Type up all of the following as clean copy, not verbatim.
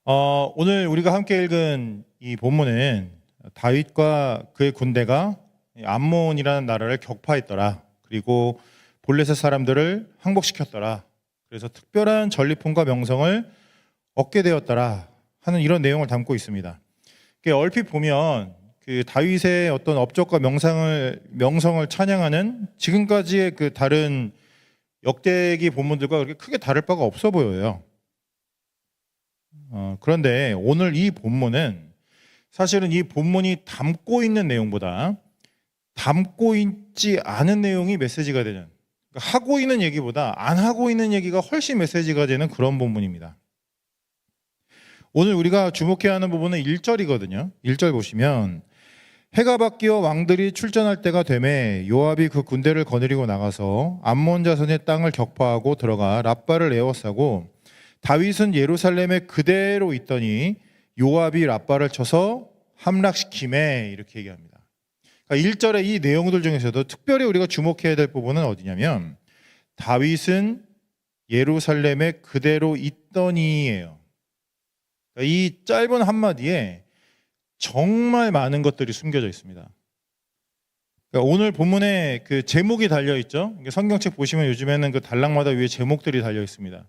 오늘 우리가 함께 읽은 이 본문은 다윗과 그의 군대가 암몬이라는 나라를 격파했더라. 그리고 블레셋 사람들을 항복시켰더라. 그래서 특별한 전리품과 명성을 얻게 되었더라 하는 이런 내용을 담고 있습니다. 얼핏 보면 그 다윗의 어떤 업적과 명성을 찬양하는 지금까지의 그 다른 역대기 본문들과 그렇게 크게 다를 바가 없어 보여요. 그런데 오늘 이 본문은 사실은 이 본문이 담고 있는 내용보다 담고 있지 않은 내용이 메시지가 되는, 그러니까 하고 있는 얘기보다 안 하고 있는 얘기가 훨씬 메시지가 되는 그런 본문입니다. 오늘 우리가 주목해야 하는 부분은 1절이거든요. 1절 보시면 해가 바뀌어 왕들이 출전할 때가 되매 요압이 그 군대를 거느리고 나가서 암몬 자손의 땅을 격파하고 들어가 랍바를 에워싸고 다윗은 예루살렘에 그대로 있더니 요압이 랍바를 쳐서 함락시키매, 이렇게 얘기합니다. 그러니까 1절의 이 내용들 중에서도 특별히 우리가 주목해야 될 부분은 어디냐면 다윗은 예루살렘에 그대로 있더니예요. 그러니까 이 짧은 한마디에 정말 많은 것들이 숨겨져 있습니다. 그러니까 오늘 본문에 그 제목이 달려 있죠. 성경책 보시면 요즘에는 그 단락마다 위에 제목들이 달려 있습니다.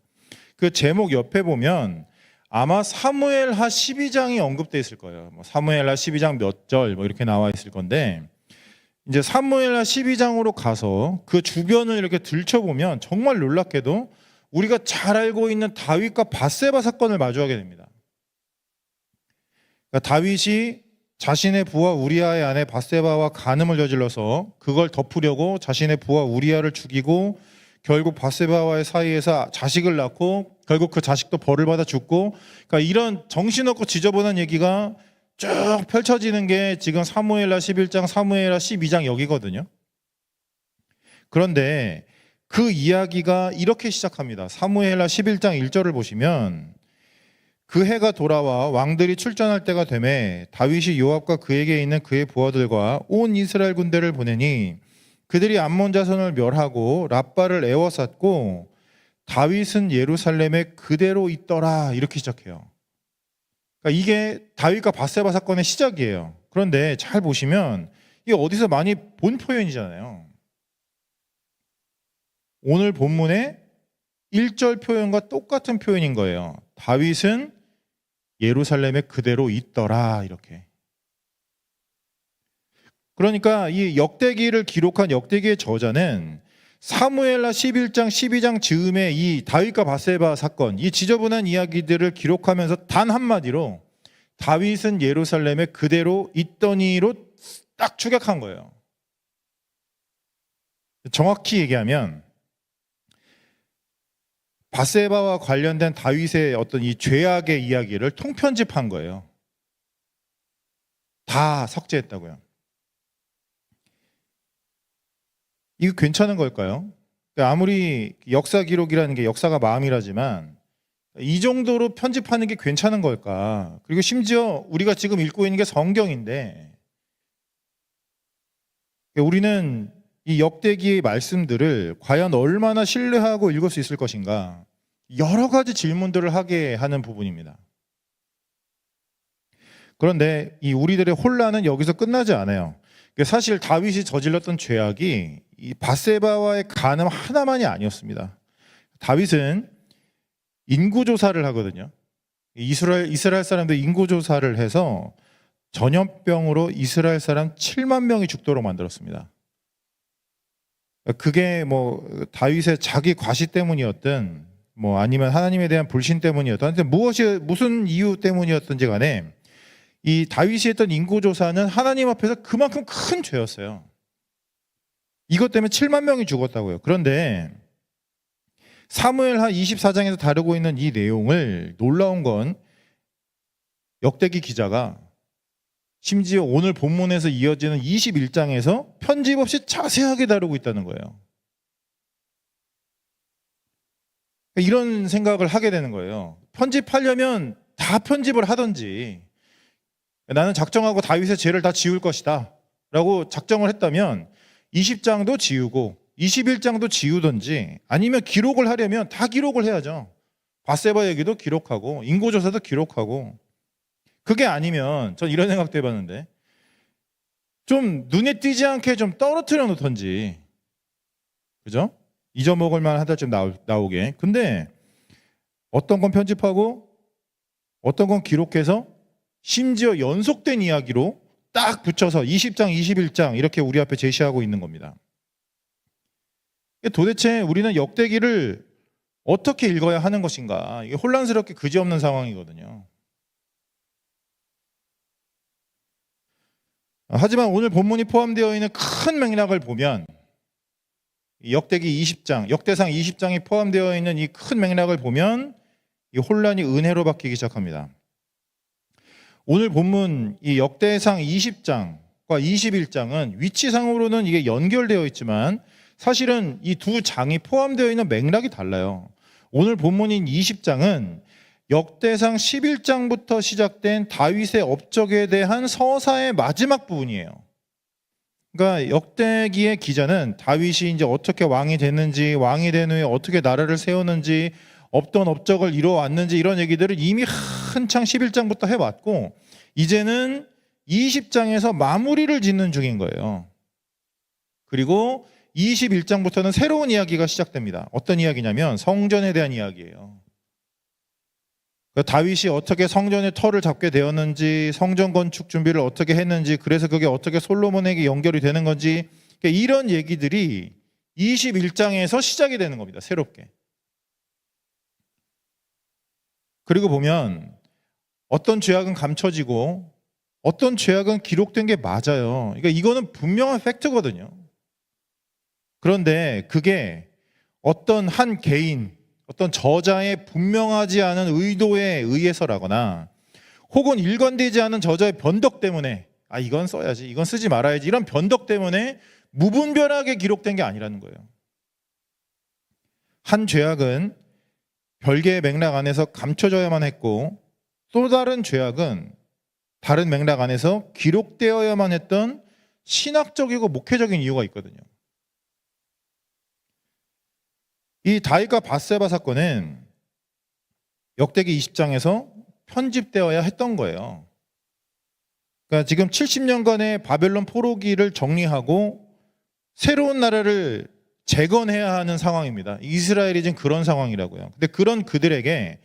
그 제목 옆에 보면 아마 사무엘하 12장이 언급되어 있을 거예요. 사무엘하 12장 몇 절 이렇게 나와 있을 건데, 이제 사무엘하 12장으로 가서 그 주변을 이렇게 들춰보면 정말 놀랍게도 우리가 잘 알고 있는 다윗과 밧세바 사건을 마주하게 됩니다. 그러니까 다윗이 자신의 부하 우리아의 아내 밧세바와 간음을 저질러서 그걸 덮으려고 자신의 부하 우리아를 죽이고 결국 밧세바와의 사이에서 자식을 낳고 결국 그 자식도 벌을 받아 죽고, 그러니까 이런 정신없고 지저분한 얘기가 쭉 펼쳐지는 게 지금 사무엘하 11장, 사무엘하 12장 여기거든요. 그런데 그 이야기가 이렇게 시작합니다. 사무엘하 11장 1절을 보시면 그 해가 돌아와 왕들이 출전할 때가 되매 다윗이 요압과 그에게 있는 그의 부하들과 온 이스라엘 군대를 보내니 그들이 암몬 자손을 멸하고 랍바를 에워쌌고 다윗은 예루살렘에 그대로 있더라, 이렇게 시작해요. 그러니까 이게 다윗과 밧세바 사건의 시작이에요. 그런데 잘 보시면 이게 어디서 많이 본 표현이잖아요. 오늘 본문의 1절 표현과 똑같은 표현인 거예요. 다윗은 예루살렘에 그대로 있더라, 이렇게. 그러니까 이 역대기를 기록한 역대기의 저자는 사무엘하 11장, 12장 즈음에 이 다윗과 밧세바 사건, 이 지저분한 이야기들을 기록하면서 단 한마디로 다윗은 예루살렘에 그대로 있더니로 딱 축약한 거예요. 정확히 얘기하면 밧세바와 관련된 다윗의 어떤 이 죄악의 이야기를 통편집한 거예요. 다 삭제했다고요. 이거 괜찮은 걸까요? 아무리 역사 기록이라는 게 역사가 마음이라지만 이 정도로 편집하는 게 괜찮은 걸까? 그리고 심지어 우리가 지금 읽고 있는 게 성경인데 우리는 이 역대기의 말씀들을 과연 얼마나 신뢰하고 읽을 수 있을 것인가? 여러 가지 질문들을 하게 하는 부분입니다. 그런데 이 우리들의 혼란은 여기서 끝나지 않아요. 사실 다윗이 저질렀던 죄악이 이 밧세바와의 간음 하나만이 아니었습니다. 다윗은 인구조사를 하거든요. 이스라엘 사람들 인구조사를 해서 전염병으로 이스라엘 사람 7만 명이 죽도록 만들었습니다. 그게 다윗의 자기 과시 때문이었든 아니면 하나님에 대한 불신 때문이었든 무슨 이유 때문이었든지 간에 이 다윗이 했던 인구조사는 하나님 앞에서 그만큼 큰 죄였어요. 이것 때문에 7만 명이 죽었다고요. 그런데 사무엘하 24장에서 다루고 있는 이 내용을, 놀라운 건 역대기 기자가 심지어 오늘 본문에서 이어지는 21장에서 편집 없이 자세하게 다루고 있다는 거예요. 이런 생각을 하게 되는 거예요. 편집하려면 다 편집을 하든지, 나는 작정하고 다윗의 죄를 다 지울 것이다 라고 작정을 했다면 20장도 지우고 21장도 지우든지, 아니면 기록을 하려면 다 기록을 해야죠. 밧세바 얘기도 기록하고 인구조사도 기록하고. 그게 아니면 전 이런 생각도 해봤는데 좀 눈에 띄지 않게 좀 떨어뜨려 놓던지, 그죠? 잊어먹을 만하다 좀 나오게. 근데 어떤 건 편집하고 어떤 건 기록해서 심지어 연속된 이야기로 딱 붙여서 20장, 21장 이렇게 우리 앞에 제시하고 있는 겁니다. 도대체 우리는 역대기를 어떻게 읽어야 하는 것인가? 이게 혼란스럽게 그지없는 상황이거든요. 하지만 오늘 본문이 포함되어 있는 큰 맥락을 보면 역대기 20장, 역대상 20장이 포함되어 있는 이 큰 맥락을 보면 이 혼란이 은혜로 바뀌기 시작합니다. 오늘 본문 이 역대상 20장과 21장은 위치상으로는 이게 연결되어 있지만 사실은 이 두 장이 포함되어 있는 맥락이 달라요. 오늘 본문인 20장은 역대상 11장부터 시작된 다윗의 업적에 대한 서사의 마지막 부분이에요. 그러니까 역대기의 기자는 다윗이 이제 어떻게 왕이 됐는지, 왕이 된 후에 어떻게 나라를 세우는지, 어떤 업적을 이루어왔는지 이런 얘기들을 이미 한창 11장부터 해왔고 이제는 20장에서 마무리를 짓는 중인 거예요. 그리고 21장부터는 새로운 이야기가 시작됩니다. 어떤 이야기냐면 성전에 대한 이야기예요. 다윗이 어떻게 성전의 터를 잡게 되었는지, 성전 건축 준비를 어떻게 했는지, 그래서 그게 어떻게 솔로몬에게 연결이 되는 건지, 이런 얘기들이 21장에서 시작이 되는 겁니다. 새롭게. 그리고 보면 어떤 죄악은 감춰지고 어떤 죄악은 기록된 게 맞아요. 그러니까 이거는 분명한 팩트거든요. 그런데 그게 어떤 한 개인, 어떤 저자의 분명하지 않은 의도에 의해서라거나 혹은 일관되지 않은 저자의 변덕 때문에 이건 써야지, 이건 쓰지 말아야지 이런 변덕 때문에 무분별하게 기록된 게 아니라는 거예요. 한 죄악은 별개의 맥락 안에서 감춰져야만 했고 또 다른 죄악은 다른 맥락 안에서 기록되어야만 했던 신학적이고 목회적인 이유가 있거든요. 이 다윗과 밧세바 사건은 역대기 20장에서 편집되어야 했던 거예요. 그러니까 지금 70년간의 바벨론 포로기를 정리하고 새로운 나라를 재건해야 하는 상황입니다. 이스라엘이 지금 그런 상황이라고요. 근데 그런 그들에게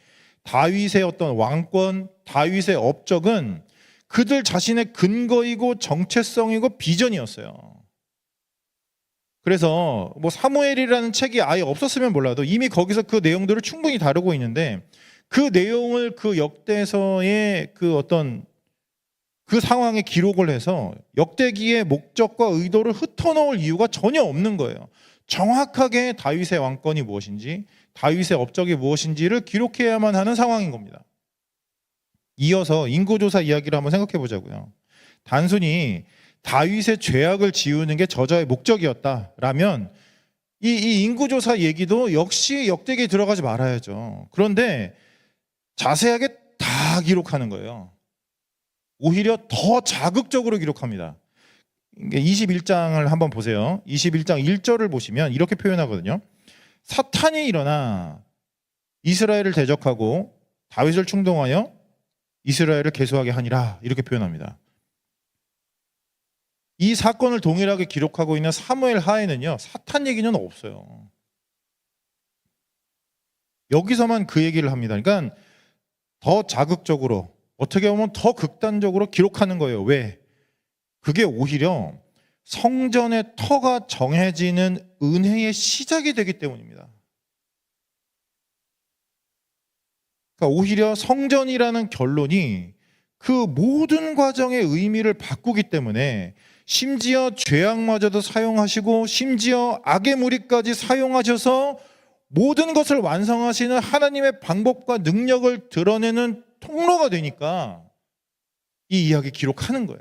다윗의 어떤 왕권, 다윗의 업적은 그들 자신의 근거이고 정체성이고 비전이었어요. 그래서 뭐 사무엘이라는 책이 아예 없었으면 몰라도 이미 거기서 그 내용들을 충분히 다루고 있는데 그 내용을 그 역대서의 그 어떤 그 상황에 기록을 해서 역대기의 목적과 의도를 흩어놓을 이유가 전혀 없는 거예요. 정확하게 다윗의 왕권이 무엇인지, 다윗의 업적이 무엇인지를 기록해야만 하는 상황인 겁니다. 이어서 인구조사 이야기를 한번 생각해 보자고요. 단순히 다윗의 죄악을 지우는 게 저자의 목적이었다라면 이 인구조사 얘기도 역시 역대기에 들어가지 말아야죠. 그런데 자세하게 다 기록하는 거예요. 오히려 더 자극적으로 기록합니다. 21장을 한번 보세요. 21장 1절을 보시면 이렇게 표현하거든요. 사탄이 일어나 이스라엘을 대적하고 다윗을 충동하여 이스라엘을 계수하게 하니라 이렇게 표현합니다. 이 사건을 동일하게 기록하고 있는 사무엘 하에는요 사탄 얘기는 없어요. 여기서만 그 얘기를 합니다. 그러니까 더 자극적으로 어떻게 보면 더 극단적으로 기록하는 거예요. 왜? 그게 오히려 성전의 터가 정해지는 은혜의 시작이 되기 때문입니다. 그러니까 오히려 성전이라는 결론이 그 모든 과정의 의미를 바꾸기 때문에 심지어 죄악마저도 사용하시고 심지어 악의 무리까지 사용하셔서 모든 것을 완성하시는 하나님의 방법과 능력을 드러내는 통로가 되니까 이 이야기 기록하는 거예요.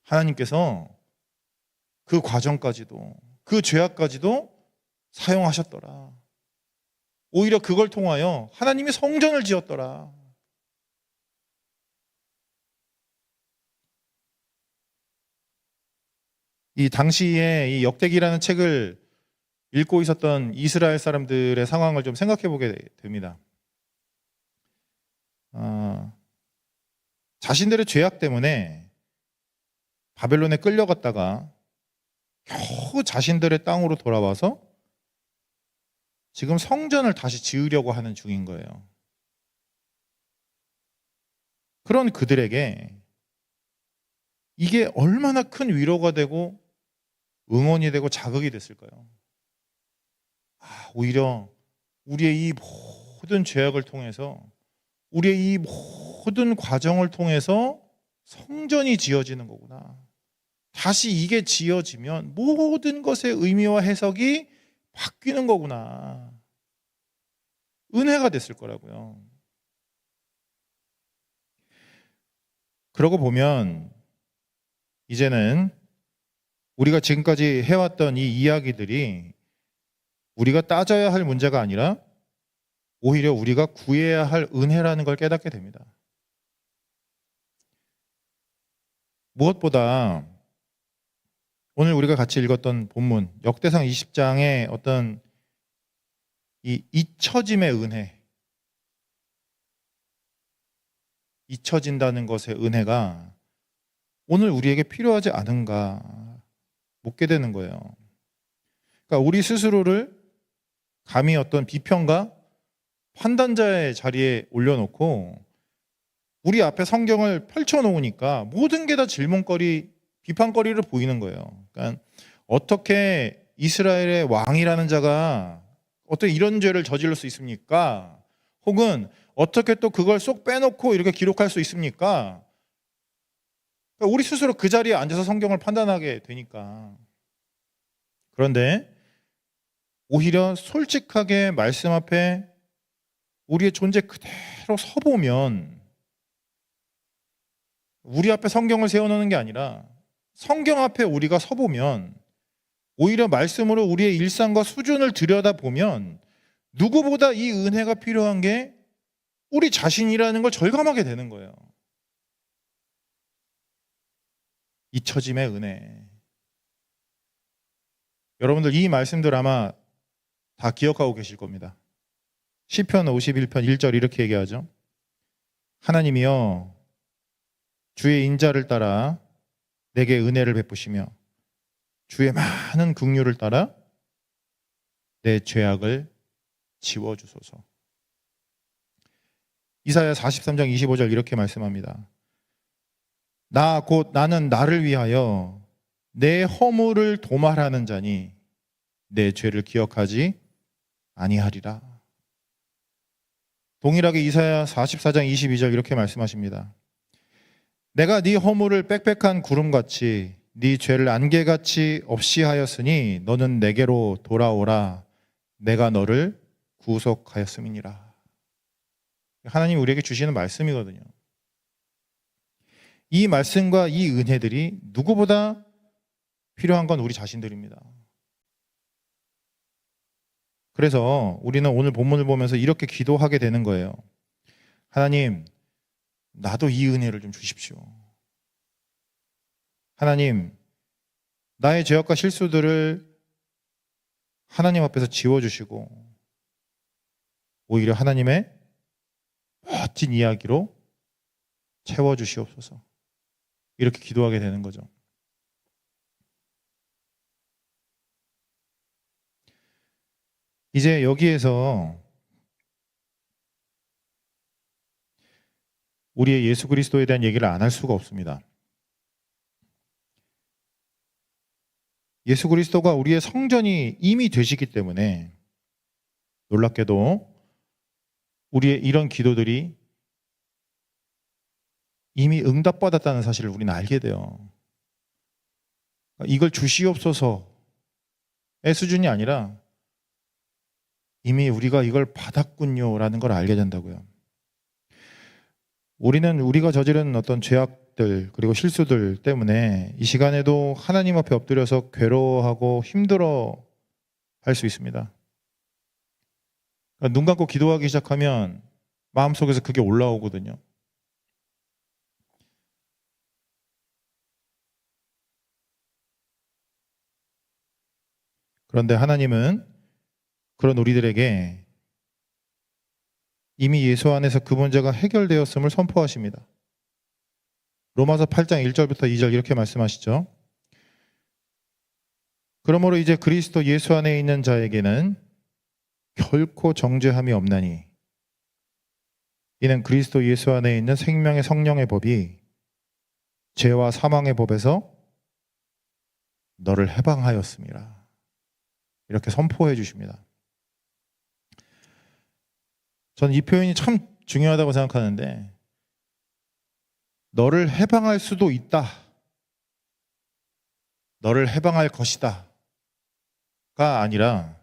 하나님께서 그 과정까지도 그 죄악까지도 사용하셨더라. 오히려 그걸 통하여 하나님이 성전을 지었더라. 이 당시에 이 역대기라는 책을 읽고 있었던 이스라엘 사람들의 상황을 좀 생각해 보게 됩니다. 자신들의 죄악 때문에 바벨론에 끌려갔다가 겨우 자신들의 땅으로 돌아와서 지금 성전을 다시 지으려고 하는 중인 거예요. 그런 그들에게 이게 얼마나 큰 위로가 되고 응원이 되고 자극이 됐을까요? 오히려 우리의 이 모든 죄악을 통해서, 우리의 이 모든 과정을 통해서 성전이 지어지는 거구나. 다시 이게 지어지면 모든 것의 의미와 해석이 바뀌는 거구나. 은혜가 됐을 거라고요. 그러고 보면 이제는 우리가 지금까지 해왔던 이 이야기들이 우리가 따져야 할 문제가 아니라 오히려 우리가 구해야 할 은혜라는 걸 깨닫게 됩니다. 무엇보다 오늘 우리가 같이 읽었던 본문 역대상 20장의 어떤 이 잊혀짐의 은혜, 잊혀진다는 것의 은혜가 오늘 우리에게 필요하지 않은가 묻게 되는 거예요. 그러니까 우리 스스로를 감히 어떤 비평가, 판단자의 자리에 올려놓고 우리 앞에 성경을 펼쳐놓으니까 모든 게 다 질문거리, 비판거리를 보이는 거예요. 그러니까 어떻게 이스라엘의 왕이라는 자가 어떻게 이런 죄를 저지를 수 있습니까? 혹은 어떻게 또 그걸 쏙 빼놓고 이렇게 기록할 수 있습니까? 그러니까 우리 스스로 그 자리에 앉아서 성경을 판단하게 되니까. 그런데 오히려 솔직하게 말씀 앞에 우리의 존재 그대로 서보면, 우리 앞에 성경을 세워놓는 게 아니라 성경 앞에 우리가 서보면 오히려 말씀으로 우리의 일상과 수준을 들여다보면 누구보다 이 은혜가 필요한 게 우리 자신이라는 걸 절감하게 되는 거예요. 잊혀짐의 은혜. 여러분들 이 말씀들 아마 다 기억하고 계실 겁니다. 시편 51편 1절 이렇게 얘기하죠. 하나님이여 주의 인자를 따라 내게 은혜를 베푸시며 주의 많은 긍휼을 따라 내 죄악을 지워주소서. 이사야 43장 25절 이렇게 말씀합니다. 나 곧 나는 나를 위하여 내 허물을 도말하는 자니 내 죄를 기억하지 아니하리라. 동일하게 이사야 44장 22절 이렇게 말씀하십니다. 내가 네 허물을 빽빽한 구름같이 네 죄를 안개같이 없이 하였으니 너는 내게로 돌아오라. 내가 너를 구속하였음이니라. 하나님 우리에게 주시는 말씀이거든요. 이 말씀과 이 은혜들이 누구보다 필요한 건 우리 자신들입니다. 그래서 우리는 오늘 본문을 보면서 이렇게 기도하게 되는 거예요. 하나님, 나도 이 은혜를 좀 주십시오. 하나님, 나의 죄악과 실수들을 하나님 앞에서 지워주시고 오히려 하나님의 멋진 이야기로 채워주시옵소서. 이렇게 기도하게 되는 거죠. 이제 여기에서 우리의 예수 그리스도에 대한 얘기를 안 할 수가 없습니다. 예수 그리스도가 우리의 성전이 이미 되시기 때문에 놀랍게도 우리의 이런 기도들이 이미 응답받았다는 사실을 우리는 알게 돼요. 이걸 주시옵소서의 수준이 아니라 이미 우리가 이걸 받았군요라는 걸 알게 된다고요. 우리는 우리가 저지른 어떤 죄악들 그리고 실수들 때문에 이 시간에도 하나님 앞에 엎드려서 괴로워하고 힘들어 할 수 있습니다. 그러니까 눈 감고 기도하기 시작하면 마음속에서 그게 올라오거든요. 그런데 하나님은 그런 우리들에게 이미 예수 안에서 그 문제가 해결되었음을 선포하십니다. 로마서 8장 1절부터 2절 이렇게 말씀하시죠. 그러므로 이제 그리스도 예수 안에 있는 자에게는 결코 정죄함이 없나니 이는 그리스도 예수 안에 있는 생명의 성령의 법이 죄와 사망의 법에서 너를 해방하였습니다. 이렇게 선포해 주십니다. 저는 이 표현이 참 중요하다고 생각하는데, 너를 해방할 수도 있다, 너를 해방할 것이다 가 아니라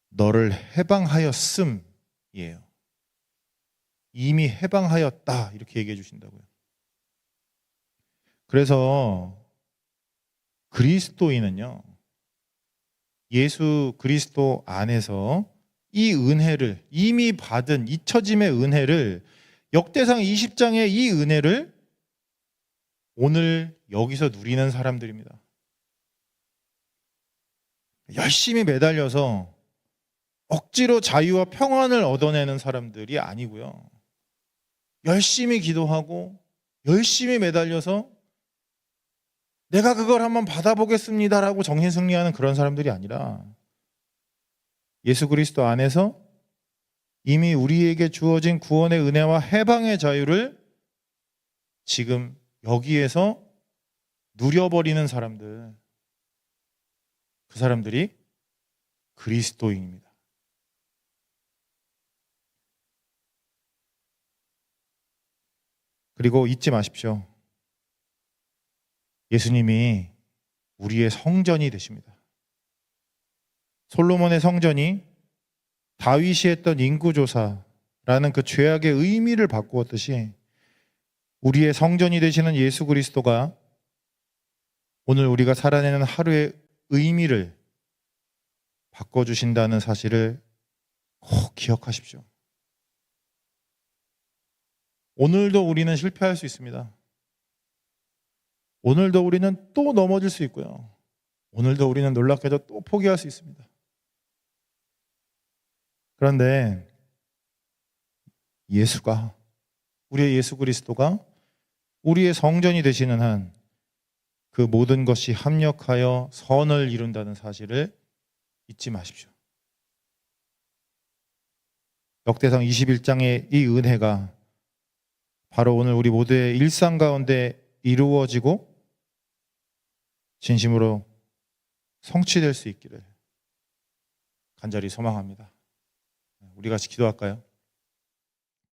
너를 해방하였음이에요. 이미 해방하였다 이렇게 얘기해 주신다고요. 그래서 그리스도인은요, 예수 그리스도 안에서 이 은혜를 이미 받은 잊혀짐의 은혜를, 역대상 20장의 이 은혜를 오늘 여기서 누리는 사람들입니다. 열심히 매달려서 억지로 자유와 평안을 얻어내는 사람들이 아니고요. 열심히 기도하고 열심히 매달려서 내가 그걸 한번 받아보겠습니다라고 정신승리하는 그런 사람들이 아니라, 예수 그리스도 안에서 이미 우리에게 주어진 구원의 은혜와 해방의 자유를 지금 여기에서 누려버리는 사람들, 그 사람들이 그리스도인입니다. 그리고 잊지 마십시오. 예수님이 우리의 성전이 되십니다. 솔로몬의 성전이 다윗이 했던 인구조사라는 그 죄악의 의미를 바꾸었듯이, 우리의 성전이 되시는 예수 그리스도가 오늘 우리가 살아내는 하루의 의미를 바꿔주신다는 사실을 꼭 기억하십시오. 오늘도 우리는 실패할 수 있습니다. 오늘도 우리는 또 넘어질 수 있고요. 오늘도 우리는 놀랍게도 또 포기할 수 있습니다. 그런데 예수가, 우리의 예수 그리스도가 우리의 성전이 되시는 한 그 모든 것이 합력하여 선을 이룬다는 사실을 잊지 마십시오. 역대상 21장의 이 은혜가 바로 오늘 우리 모두의 일상 가운데 이루어지고 진심으로 성취될 수 있기를 간절히 소망합니다. 우리 같이 기도할까요?